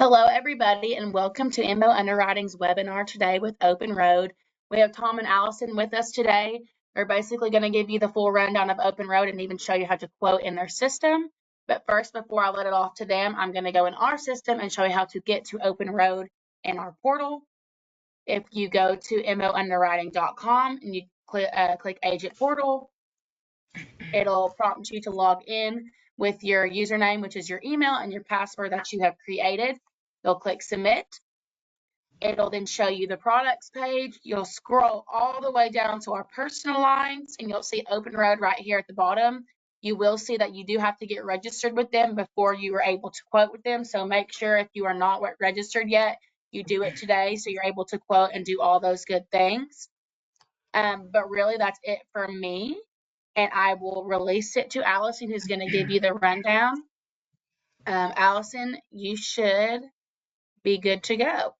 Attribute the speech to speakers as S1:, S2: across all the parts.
S1: Hello, everybody, and welcome to INVO Underwriting's webinar today with OpenRoad. We have Tom and Allison with us today. They're basically going to give you the full rundown of OpenRoad and even show you how to quote in their system. But first, before I let it off to them, I'm going to go in our system and show you how to get to OpenRoad in our portal. If you go to invounderwriting.com and you click Agent Portal, it'll prompt you to log in with your username, which is your email, and your password that you have created. You'll click Submit. It'll then show you the products page. You'll scroll all the way down to our personal lines, and you'll see OpenRoad right here at the bottom. You will see that you do have to get registered with them before you are able to quote with them. So make sure if you are not registered yet, you do it today so you're able to quote and do all those good things. But really, that's it for me. And I will release it to Allison, who's going to give you the rundown. Allison, you should be good to go.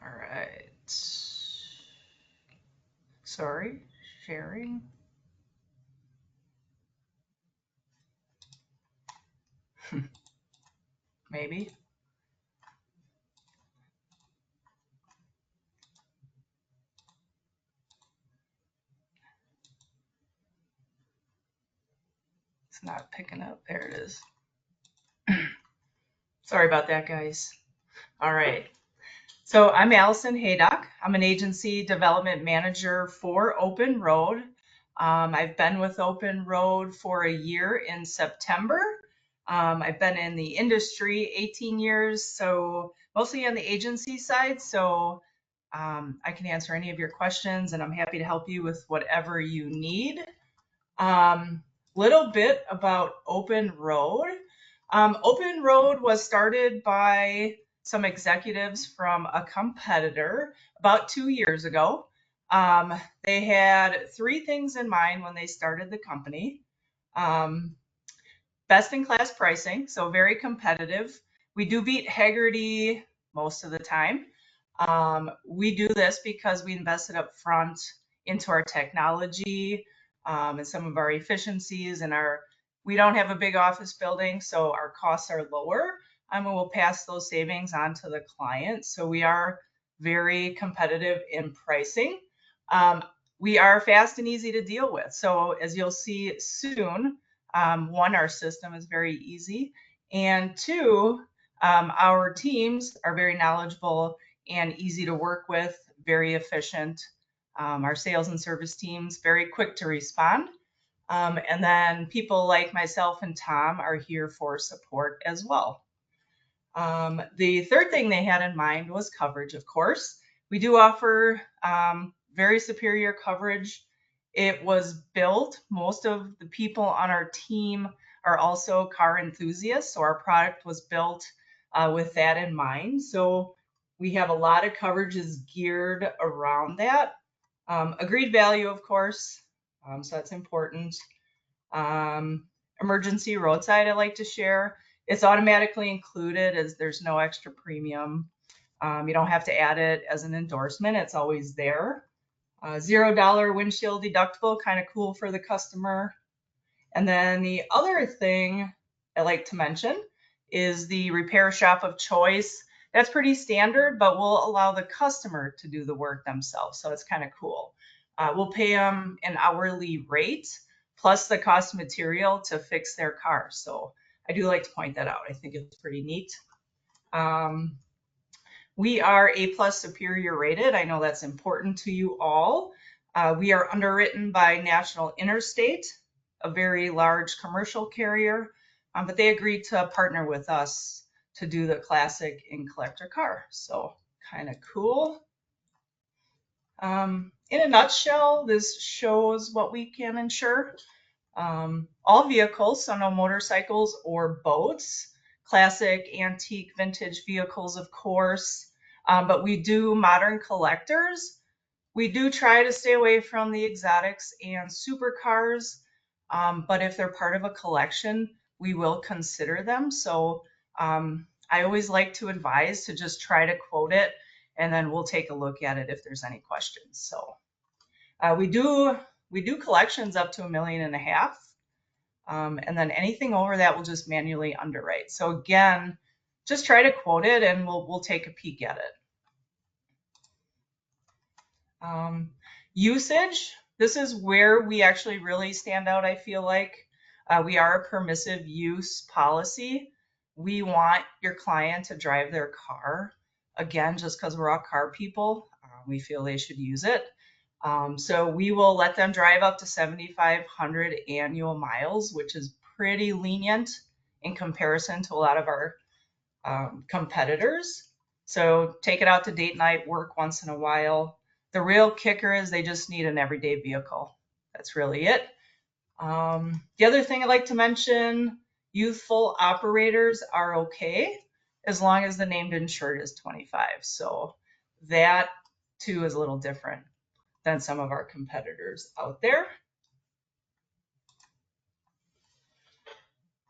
S2: All right. Sorry, sharing. Maybe. It's not picking up. There it is. Sorry about that, guys. All right. So I'm Allison Haydock. I'm an agency development manager for OpenRoad. I've been with OpenRoad for a year in September. I've been in the industry 18 years, so mostly on the agency side. So I can answer any of your questions, and I'm happy to help you with whatever you need. Little bit about OpenRoad. OpenRoad was started by some executives from a competitor about 2 years ago. They had 3 things in mind when they started the company. Best in class pricing, so very competitive. We do beat Hagerty most of the time. We do this because we invested up front into our technology and some of our efficiencies, and we don't have a big office building, so our costs are lower, and we'll pass those savings on to the client. So we are very competitive in pricing. We are fast and easy to deal with. So as you'll see soon, 1, our system is very easy, and 2, our teams are very knowledgeable and easy to work with, very efficient. Our sales and service teams, very quick to respond. And then people like myself and Tom are here for support as well. The third thing they had in mind was coverage, of course. We do offer very superior coverage. It was built, most of the people on our team are also car enthusiasts, so our product was built with that in mind. So we have a lot of coverages geared around that. Agreed value, of course, so that's important. Emergency roadside, I like to share. It's automatically included as there's no extra premium. You don't have to add it as an endorsement. It's always there. $0 windshield deductible, kind of cool for the customer. And then the other thing I like to mention is the repair shop of choice. That's pretty standard, but we'll allow the customer to do the work themselves. So it's kind of cool. We'll pay them an hourly rate plus the cost of material to fix their car. So I do like to point that out. I think it's pretty neat. We are A+ superior rated. I know that's important to you all. We are underwritten by National Interstate, a very large commercial carrier, but they agreed to partner with us to do the classic in collector car. So kind of cool. In a nutshell, this shows what we can insure. All vehicles, so no motorcycles or boats, classic, antique, vintage vehicles, of course, but we do modern collectors. We do try to stay away from the exotics and supercars, but if they're part of a collection, we will consider them. So I always like to advise to just try to quote it, and then we'll take a look at it if there's any questions. So we do collections up to $1.5 million. And then anything over that we'll just manually underwrite. So again, just try to quote it and we'll take a peek at it. Usage, this is where we actually really stand out, I feel like. We are a permissive use policy. We want your client to drive their car. Again, just because we're all car people, we feel they should use it. So we will let them drive up to 7,500 annual miles, which is pretty lenient in comparison to a lot of our competitors. So take it out to date night, work once in a while. The real kicker is they just need an everyday vehicle. That's really it. The other thing I'd like to mention, youthful operators are okay as long as the named insured is 25. So that too is a little different than some of our competitors out there.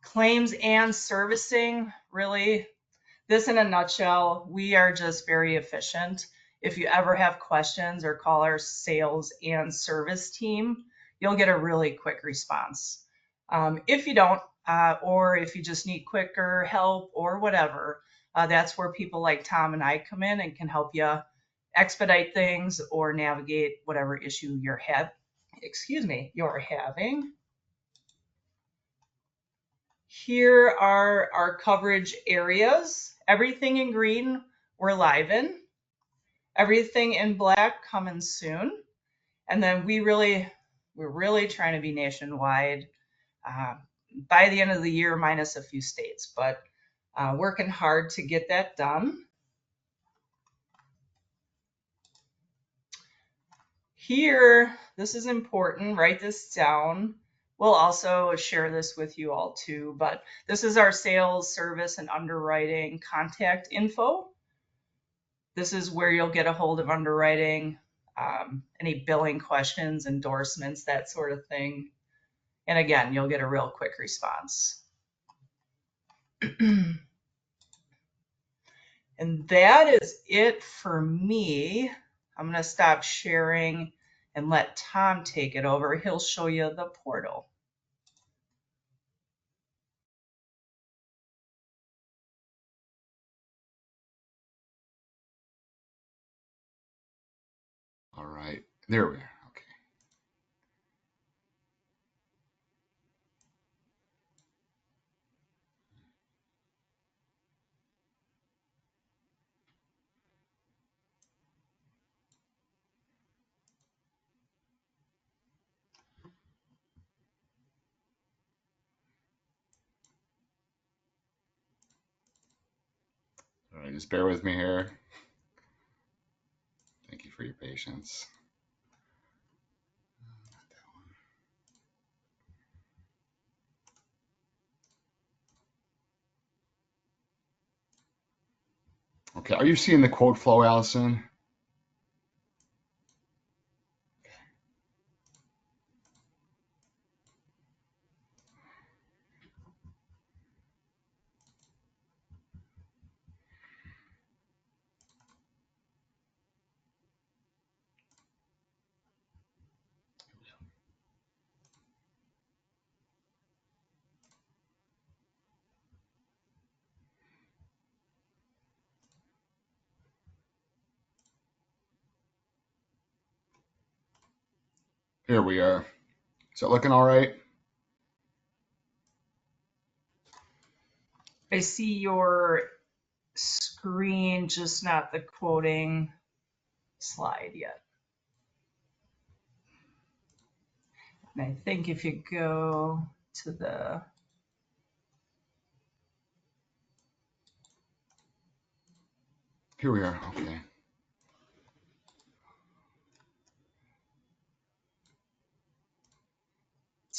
S2: Claims and servicing, really, this in a nutshell, we are just very efficient. If you ever have questions or call our sales and service team, you'll get a really quick response. If you don't, or if you just need quicker help or whatever, that's where people like Tom and I come in and can help you expedite things or navigate whatever issue you're having. Here are our coverage areas. Everything in green, we're live in. Everything in black, coming soon. And then we're really trying to be nationwide by the end of the year, minus a few states, but working hard to get that done. Here, this is important, write this down. We'll also share this with you all too, but this is our sales, service, and underwriting contact info. This is where you'll get a hold of underwriting, any billing questions, endorsements, that sort of thing. And again, you'll get a real quick response. And that is it for me. I'm going to stop sharing and let Tom take it over. He'll show you the portal.
S3: All right, there we are. All right, just bear with me here. Thank you for your patience. Okay, are you seeing the quote flow, Allison? Here we are. Is that looking all right?
S2: I see your screen, just not the quoting slide yet. And I think if you go to the
S3: Here we are. Okay.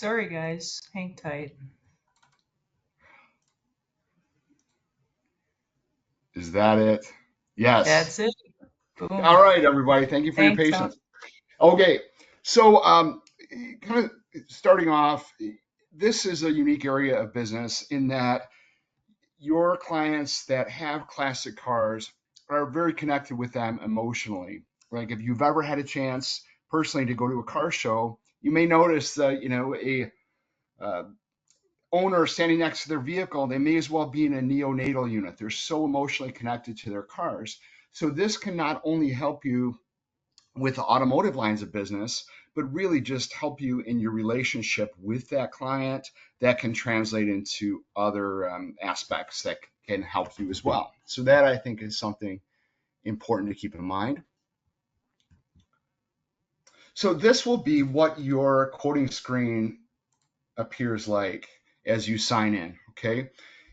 S2: sorry guys, hang tight.
S3: Is that it? Yes.
S2: That's it. Boom.
S3: All right, everybody. Thank you for your
S2: Thanks, Tom.
S3: patience. Okay, so kind of starting off, this is a unique area of business in that your clients that have classic cars are very connected with them emotionally. Like if you've ever had a chance personally to go to a car show, you may notice that a owner standing next to their vehicle, they may as well be in a neonatal unit. They're so emotionally connected to their cars. So this can not only help you with the automotive lines of business, but really just help you in your relationship with that client. That can translate into other aspects that can help you as well. So that, I think, is something important to keep in mind. So this will be what your quoting screen appears like as you sign in, okay?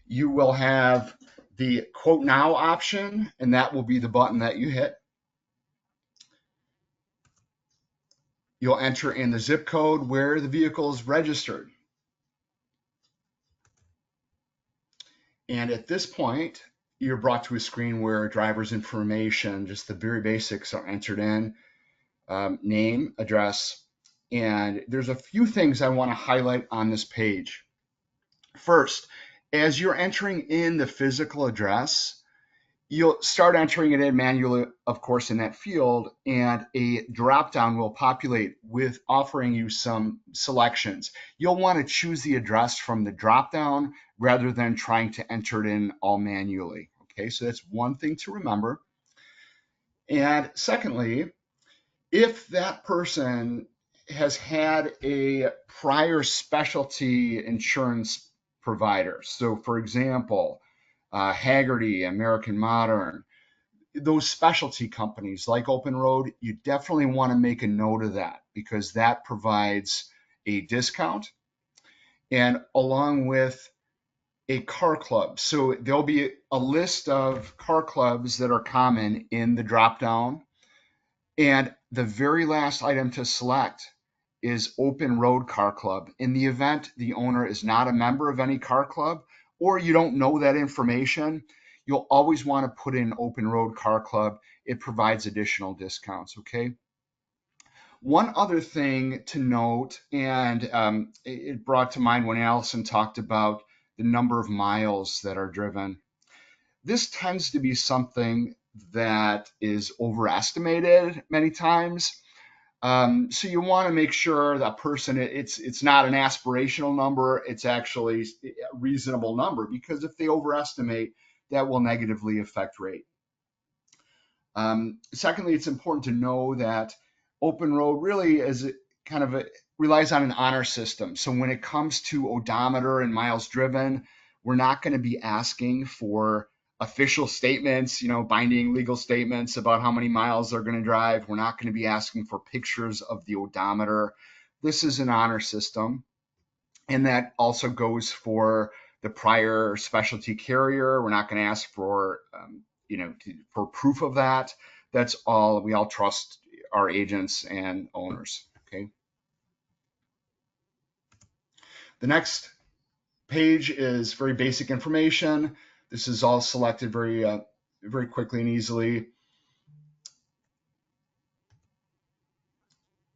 S3: You will have the quote now option, and that will be the button that you hit. You'll enter in the zip code where the vehicle is registered. And at this point, you're brought to a screen where driver's information, just the very basics, are entered in, name, address, and there's a few things I want to highlight on this page. First, as you're entering in the physical address, you'll start entering it in manually, of course, in that field, and a drop-down will populate with offering you some selections. You'll want to choose the address from the drop-down rather than trying to enter it in all manually. Okay, so that's one thing to remember. And secondly, if that person has had a prior specialty insurance provider, so for example, Hagerty, American Modern, those specialty companies like OpenRoad, you definitely want to make a note of that because that provides a discount and along with a car club. So there'll be a list of car clubs that are common in the drop down. And the very last item to select is OpenRoad Car Club. In the event the owner is not a member of any car club or you don't know that information, you'll always want to put in OpenRoad Car Club. It provides additional discounts, okay? One other thing to note, and it brought to mind when Allison talked about the number of miles that are driven. This tends to be something that is overestimated many times. So you want to make sure that person, it's not an aspirational number, it's actually a reasonable number, because if they overestimate, that will negatively affect rate. Secondly, it's important to know that OpenRoad really is kind of relies on an honor system. So when it comes to odometer and miles driven, we're not going to be asking for official statements, binding legal statements about how many miles they're going to drive. We're not going to be asking for pictures of the odometer. This is an honor system. And that also goes for the prior specialty carrier. We're not going to ask for, for proof of that. That's all. We all trust our agents and owners. Okay. The next page is very basic information. This is all selected very quickly and easily.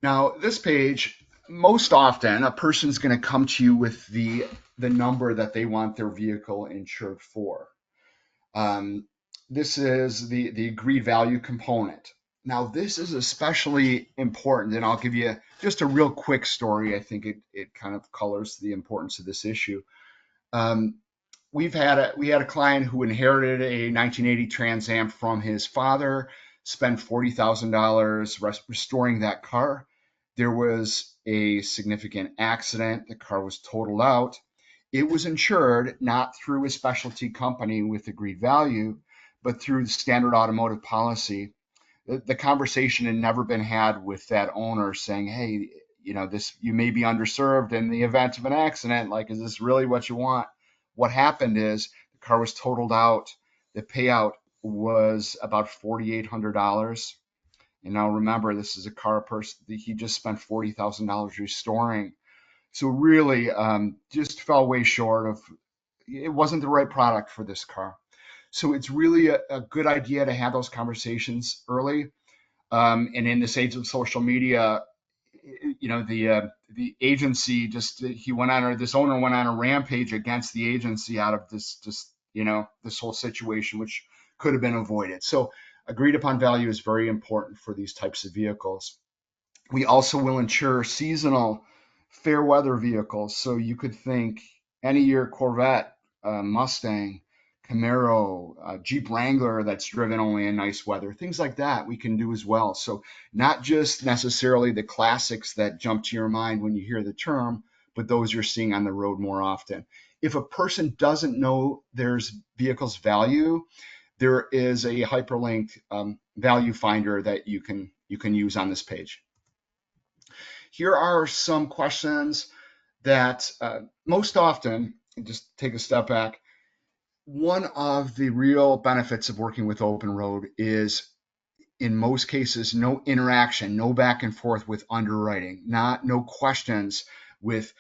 S3: Now, this page, most often, a person's going to come to you with the number that they want their vehicle insured for. This is the agreed value component. Now, this is especially important, and I'll give you just a real quick story. I think it kind of colors the importance of this issue. We had a client who inherited a 1980 Trans Am from his father, spent $40,000 restoring that car. There was a significant accident. The car was totaled out. It was insured not through a specialty company with agreed value, but through the standard automotive policy. The conversation had never been had with that owner saying, hey, you may be underserved in the event of an accident. Like, is this really what you want? What happened is the car was totaled out. The payout was about $4,800. And now remember, this is a car person he just spent $40,000 restoring. So really just fell way short of, it wasn't the right product for this car. So it's really a good idea to have those conversations early. And in this age of social media, the agency this owner went on a rampage against the agency out of this whole situation, which could have been avoided. So agreed upon value is very important for these types of vehicles. We also will insure seasonal fair weather vehicles. So you could think, any of your Corvette, Mustang, Camaro, Jeep Wrangler that's driven only in nice weather, things like that we can do as well. So not just necessarily the classics that jump to your mind when you hear the term, but those you're seeing on the road more often. If a person doesn't know there's vehicles value, there is a hyperlinked value finder that you can use on this page. Here are some questions that most often, just take a step back, one of the real benefits of working with OpenRoad is, in most cases, no interaction, no back and forth with underwriting, no questions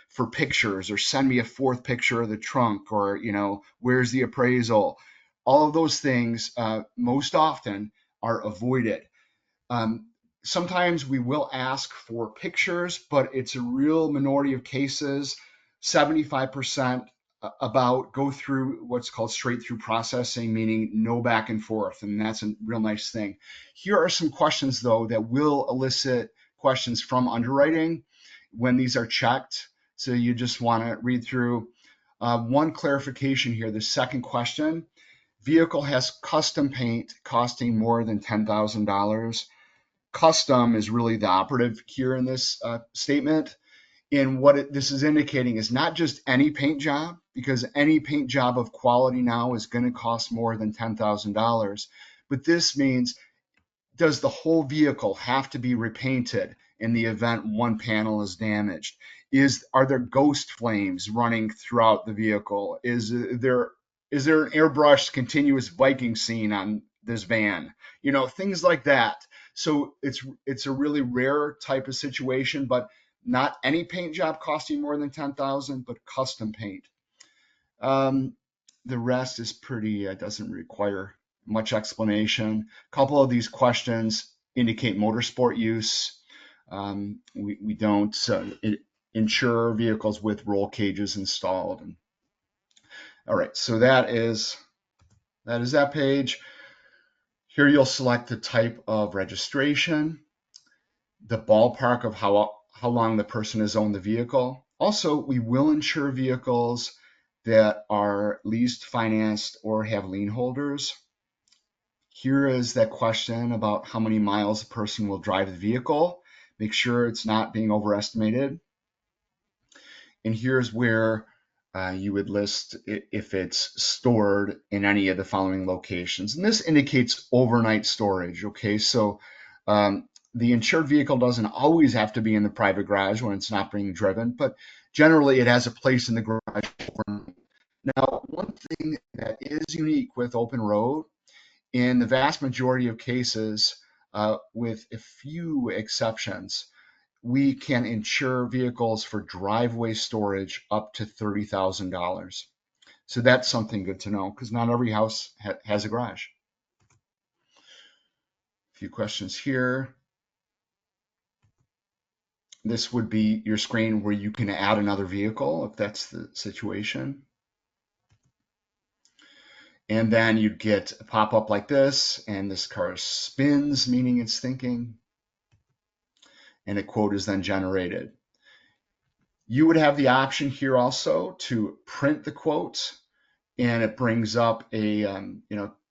S3: for pictures, or send me a fourth picture of the trunk, or where's the appraisal. All of those things most often are avoided. Sometimes we will ask for pictures, but it's a real minority of cases. 75% about go through what's called straight through processing, meaning no back and forth, and that's a real nice thing. Here are some questions, though, that will elicit questions from underwriting when these are checked. So you just want to read through. One clarification here, the second question, vehicle has custom paint costing more than $10,000. Custom is really the operative here in this statement. And what this is indicating is not just any paint job, because any paint job of quality now is going to cost more than $10,000. But this means, does the whole vehicle have to be repainted in the event one panel is damaged? Are there ghost flames running throughout the vehicle? Is there an airbrushed continuous Viking scene on this van? Things like that. So it's a really rare type of situation, but not any paint job costing more than $10,000, but custom paint. The rest is pretty, doesn't require much explanation. A couple of these questions indicate motorsport use. We don't insure vehicles with roll cages installed. All right, so that is that page. Here you'll select the type of registration, the ballpark of how long the person has owned the vehicle. Also, we will insure vehicles that are leased, financed, or have lien holders. Here is that question about how many miles a person will drive the vehicle. Make sure it's not being overestimated. And here's where you would list if it's stored in any of the following locations. And this indicates overnight storage, okay? So the insured vehicle doesn't always have to be in the private garage when it's not being driven, but generally it has a place in the garage. Now, one thing that is unique with OpenRoad, in the vast majority of cases, with a few exceptions, we can insure vehicles for driveway storage up to $30,000. So that's something good to know, because not every house has a garage. A few questions here. This would be your screen where you can add another vehicle if that's the situation. And then you get a pop-up like this, and this car spins, meaning it's thinking, and a quote is then generated. You would have the option here also to print the quote, and it brings up a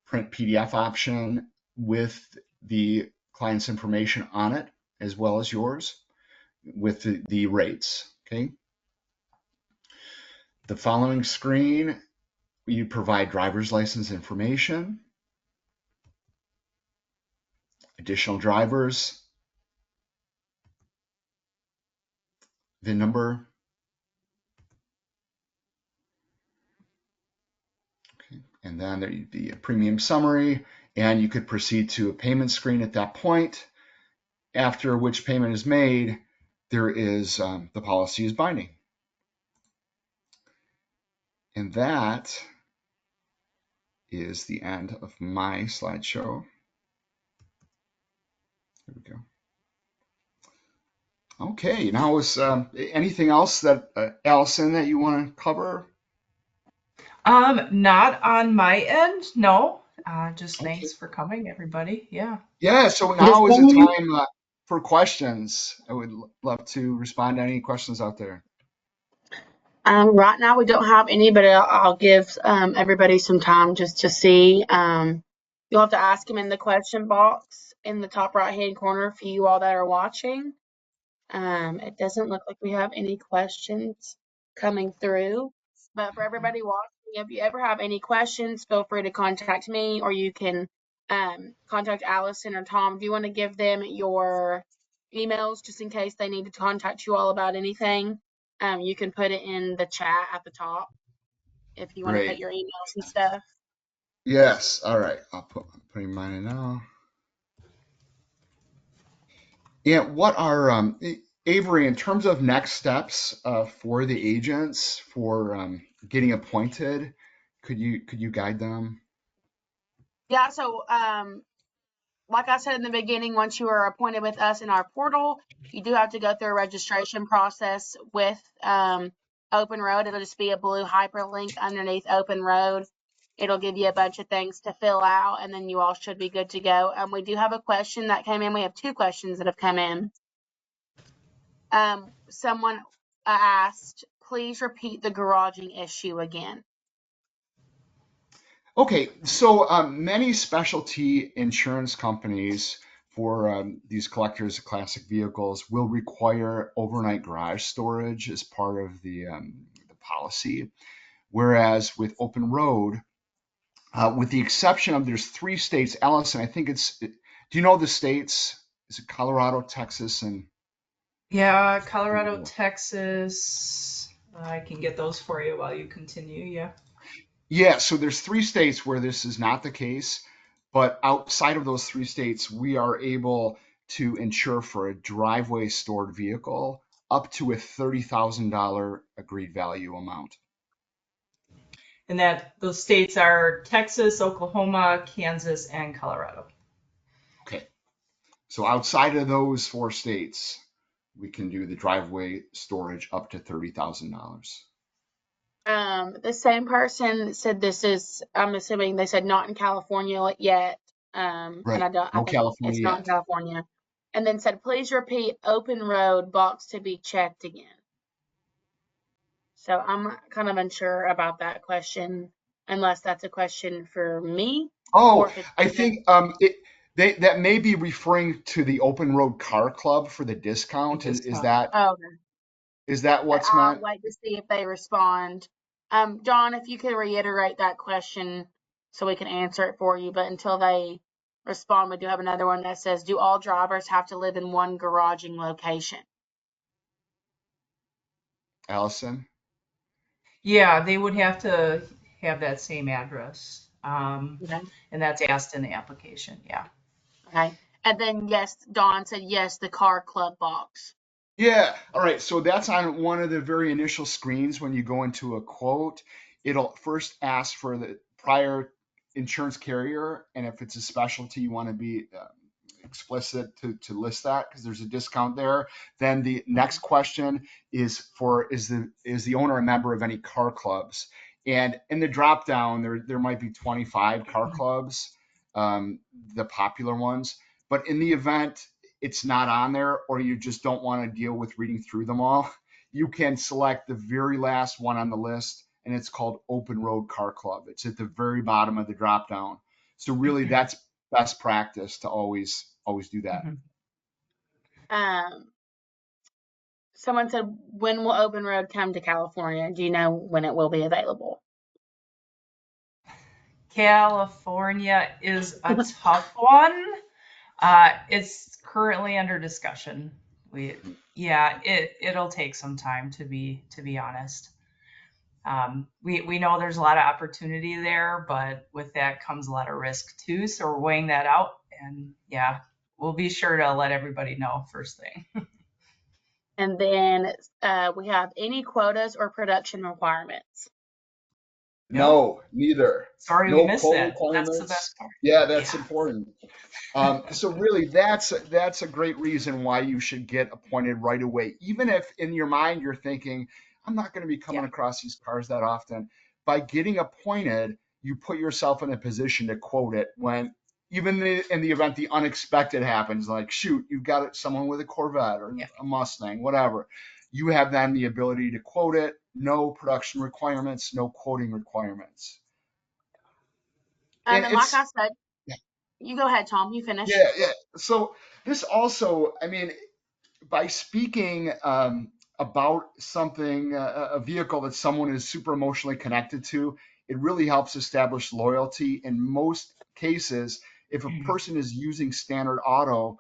S3: print PDF option with the client's information on it, as well as yours, with the rates. Okay. The following screen, you provide driver's license information, additional drivers, VIN number. Okay. And then there'd be a premium summary, and you could proceed to a payment screen at that point, after which payment is made, there is the policy is binding. And that is the end of my slideshow. There we go. Okay, now is anything else that Allison, that you want to cover?
S2: Not on my end, no. Just
S3: Okay.
S2: thanks for coming, everybody. Yeah.
S3: Yeah, so now is the time for questions. I would love to respond to any questions out there.
S1: Right now we don't have any, but I'll give everybody some time just to see. You'll have to ask them in the question box in the top right-hand corner for you all that are watching. It doesn't look like we have any questions coming through, but for everybody watching, if you ever have any questions, feel free to contact me, or you can contact Allison or Tom. Do you want to give them your emails just in case they need to contact you all about anything? You can put it in the chat at the top if you want to put
S3: Great.
S1: your emails and stuff.
S3: Yes. All right. I'm putting mine in now. Yeah. What are Avery, in terms of next steps for the agents for getting appointed? Could you guide them?
S1: Yeah, so like I said in the beginning, once you are appointed with us in our portal, you do have to go through a registration process with OpenRoad. It'll just be a blue hyperlink underneath OpenRoad. It'll give you a bunch of things to fill out, and then you all should be good to go. We do have a question that came in. We have 2 questions that have come in. Someone asked, please repeat the garaging issue again.
S3: Okay, so many specialty insurance companies for these collectors of classic vehicles will require overnight garage storage as part of the policy. Whereas with Open Road, with the exception of there's 3 states, Allison, I think do you know the states? Is it Colorado, Texas, and
S2: Yeah, Colorado, Texas. I can get those for you while you continue. Yeah.
S3: yeah, so there's 3 states where this is not the case, but outside of those 3 states, we are able to insure for a driveway stored vehicle up to a $30,000 agreed value amount.
S2: And that those states are Texas, Oklahoma, Kansas, and Colorado.
S3: Okay, so outside of those 4 states, we can do the driveway storage up to $30,000.
S1: The same person said this is, I'm assuming they said not in California yet. And
S3: Right,
S1: I
S3: no
S1: think
S3: California
S1: it's not in
S3: yet.
S1: California. And then said, please repeat open road box to be checked again. So I'm kind of unsure about that question, unless that's a question for me or
S3: Oh,
S1: if it's
S3: I think that may be referring to the Open Road Car Club for the
S2: The
S3: discount.
S2: discount.
S1: oh,
S3: Is that
S1: but
S3: what's
S1: I'll
S3: meant?
S1: wait to see if they respond. John, if you could reiterate that question so we can answer it for you, but until they respond, we do have another one that says, do all drivers have to live in one garaging location?
S3: Allison?
S2: Yeah, they would have to have that same address.
S1: Okay.
S2: And that's asked in the application. Yeah.
S1: Okay. And then yes, Dawn said yes, the car club box.
S3: Yeah. All right. So that's on one of the very initial screens when you go into a quote. It'll first ask for the prior insurance carrier, and if it's a specialty, you want to be explicit to list that because there's a discount there. Then the next question is is the owner a member of any car clubs? And in the drop down, there might be 25 car clubs, the popular ones. But in the event it's not on there or you just don't want to deal with reading through them all, you can select the very last one on the list, and it's called Open Road Car Club. It's at the very bottom of the drop down. So really, that's best practice to always do that.
S1: Um, Someone said, when will Open Road come to California? Do you know when it will be available?
S2: California is a tough one. It's currently under discussion. It'll take some time to be honest. We know there's a lot of opportunity there, but with that comes a lot of risk too. So we're weighing that out, and yeah, we'll be sure to let everybody know first thing.
S1: And then we have any quotas or production requirements.
S3: No, neither.
S2: Sorry we
S3: No
S2: missed
S3: quote
S2: that. That's the
S3: requirements.
S2: best part.
S3: Yeah, that's
S2: Yeah.
S3: important. So really, that's a great reason why you should get appointed right away. Even if in your mind you're thinking, I'm not going to be coming
S2: Yeah.
S3: across these cars that often. By getting appointed, you put yourself in a position to quote it when even in the event the unexpected happens, like shoot, you've got someone with a Corvette or
S2: Yeah.
S3: a Mustang, whatever. you have then the ability to quote it, no production requirements, no quoting requirements. And
S1: And like I
S3: it's,
S1: said, you go ahead, Tom. You finish.
S3: yeah. So this also, I mean, by speaking about something, a vehicle that someone is super emotionally connected to, it really helps establish loyalty. In most cases, if a person is using standard auto,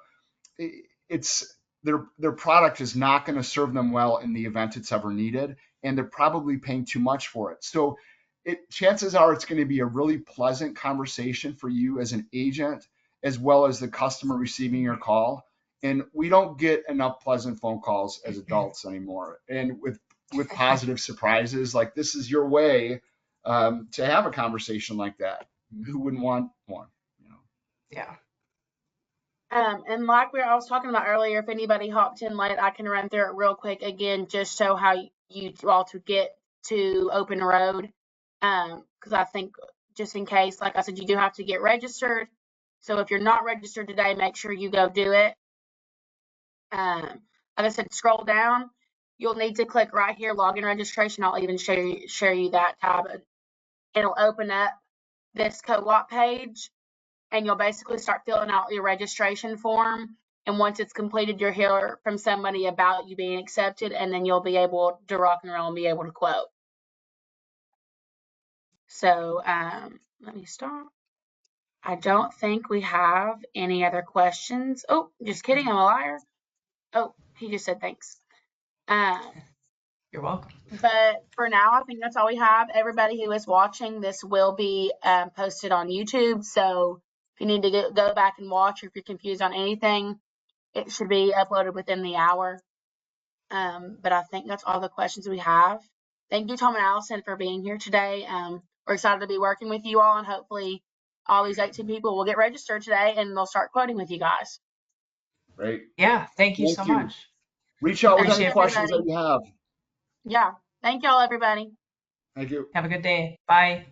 S3: it's their product is not going to serve them well in the event it's ever needed, and they're probably paying too much for it. So chances are it's going to be a really pleasant conversation for you as an agent as well as the customer receiving your call. And we don't get enough pleasant phone calls as adults anymore. And with positive surprises, like this is your way to have a conversation like that. Who wouldn't want one? You know?
S2: Yeah.
S1: And like I was talking about earlier, if anybody hopped in late, I can run through it real quick again, just show how you all to get to OpenRoad. Because I think just in case, like I said, you do have to get registered. So if you're not registered today, make sure you go do it. Like I said, scroll down. You'll need to click right here, login registration. I'll even share you that tab. It'll open up this co-op page, and you'll basically start filling out your registration form. And once it's completed, you'll hear from somebody about you being accepted, and then you'll be able to rock and roll and be able to quote. So let me stop. I don't think we have any other questions. Oh, just kidding. I'm a liar. Oh, he just said thanks.
S2: You're welcome.
S1: But for now, I think that's all we have. Everybody who is watching, this will be posted on YouTube. So if you need to go back and watch, or if you're confused on anything, it should be uploaded within the hour. But I think that's all the questions we have. Thank you, Tom and Allison, for being here today. We're excited to be working with you all, and hopefully all these 18 people will get registered today and they'll start quoting with you guys.
S3: Great.
S2: Yeah. Thank you so
S3: Thank you.
S2: much.
S3: Reach out with
S1: Thanks,
S3: any
S2: Appreciate it.
S3: questions that
S1: everybody.
S3: you have.
S1: Yeah. Thank y'all, everybody.
S3: Thank you.
S2: Have a good day. Bye.